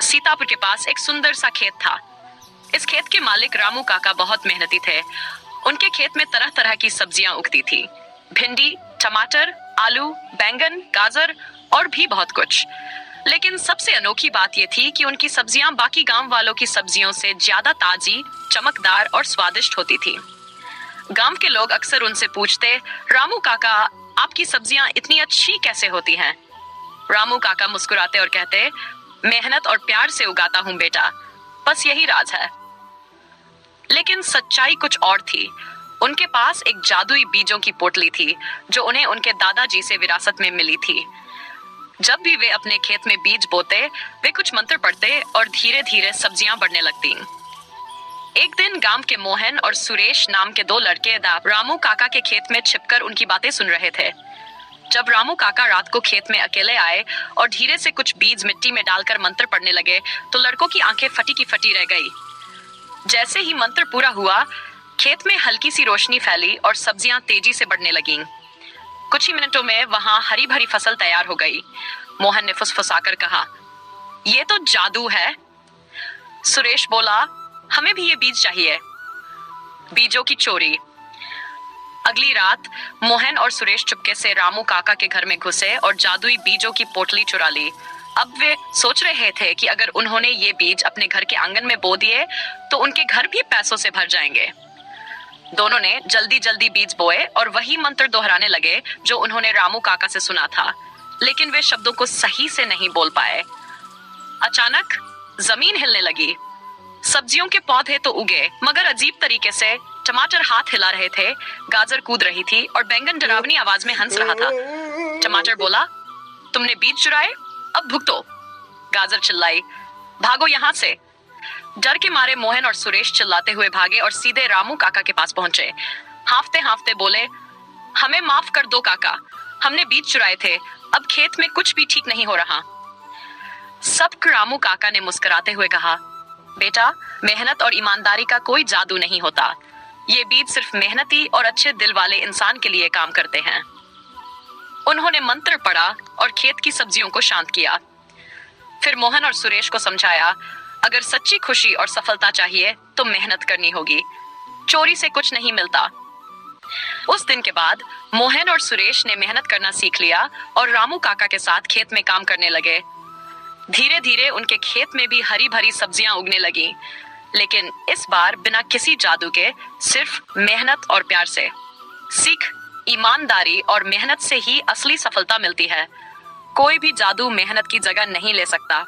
सीतापुर के पास एक सुंदर सा खेत था। इस खेत के मालिक रामू काका बहुत मेहनती थे। उनके खेत में तरह तरह की सब्जियां उगती थी। भिंडी, टमाटर, आलू, बैंगन, गाजर और भी बहुत कुछ। लेकिन सबसे अनोखी बात यह थी कि उनकी सब्जियां बाकी गांव वालों की सब्जियों से ज्यादा ताजी, चमकदार और स्वादिष्ट होती थी। गांव के लोग अक्सर उनसे पूछते, रामू काका, आपकी सब्जियां इतनी अच्छी कैसे होती हैं? रामू काका मुस्कुराते और कहते, मेहनत और प्यार से उगाता हूं बेटा, बस यही राज है। लेकिन सच्चाई कुछ और थी। उनके पास एक जादुई बीजों की पोटली थी जो उन्हें उनके दादाजी से विरासत में मिली थी। जब भी वे अपने खेत में बीज बोते, वे कुछ मंत्र पढ़ते और धीरे धीरे सब्जियां बढ़ने लगती। एक दिन गांव के मोहन और सुरेश नाम के दो लड़के रामू काका के खेत में छिपकर उनकी बातें सुन रहे थे। जब रामू काका रात को खेत में अकेले आए और धीरे से कुछ बीज मिट्टी में डालकर मंत्र पढ़ने लगे, तो लड़कों की आंखें फटी की फटी रह गई। जैसे ही मंत्र पूरा हुआ, खेत में हल्की सी रोशनी फैली और सब्जियां तेजी से बढ़ने लगीं। कुछ ही मिनटों में वहां हरी भरी फसल तैयार हो गई। मोहन ने फुसफुसाकर कहा, ये तो जादू है। सुरेश बोला, हमें भी ये बीज चाहिए। बीजों की चोरी। अगली रात मोहन और सुरेश चुपके से रामू काका के घर में घुसे और जादुई बीजों की पोटली चुरा ली। अब वे सोच रहे थे कि अगर उन्होंने ये बीज अपने घर के आंगन में बो दिए तो उनके घर भी पैसों से भर जाएंगे। दोनों ने जल्दी जल्दी बीज बोए और वही मंत्र दोहराने लगे जो उन्होंने रामू काका से सुना था, लेकिन वे शब्दों को सही से नहीं बोल पाए। अचानक जमीन हिलने लगी। सब्जियों के पौधे तो उगे, मगर अजीब तरीके से। टमाटर हाथ हिला रहे थे, गाजर कूद रही थी और बैंगन डरावनी आवाज में हंस रहा था। टमाटर बोला, तुमने बीज चुराए, अब भुगतो। गाजर चिल्लाई, भागो यहाँ से। डर के मारे मोहन और सुरेश चिल्लाते हुए भागे और सीधे रामू काका के पास पहुंचे। हांफते हांफते बोले, हमें माफ कर दो काका, हमने बीज चुराए थे, अब खेत में कुछ भी ठीक नहीं हो रहा। सब रामू काका ने मुस्कुराते हुए कहा, बेटा, मेहनत और ईमानदारी का कोई जादू नहीं होता। ये बीज सिर्फ मेहनती और अच्छे दिल वाले इंसान के लिए काम करते हैं। उन्होंने मंत्र पढ़ा और खेत की सब्जियों को शांत किया। फिर मोहन और सुरेश को समझाया, अगर सच्ची खुशी और सफलता चाहिए तो मेहनत करनी होगी, चोरी से कुछ नहीं मिलता। उस दिन के बाद मोहन और सुरेश ने मेहनत करना सीख लिया और रामू काका के साथ खेत में काम करने लगे। धीरे धीरे उनके खेत में भी हरी भरी सब्जियां उगने लगी, लेकिन इस बार बिना किसी जादू के, सिर्फ मेहनत और प्यार से। सीख, ईमानदारी और मेहनत से ही असली सफलता मिलती है। कोई भी जादू मेहनत की जगह नहीं ले सकता।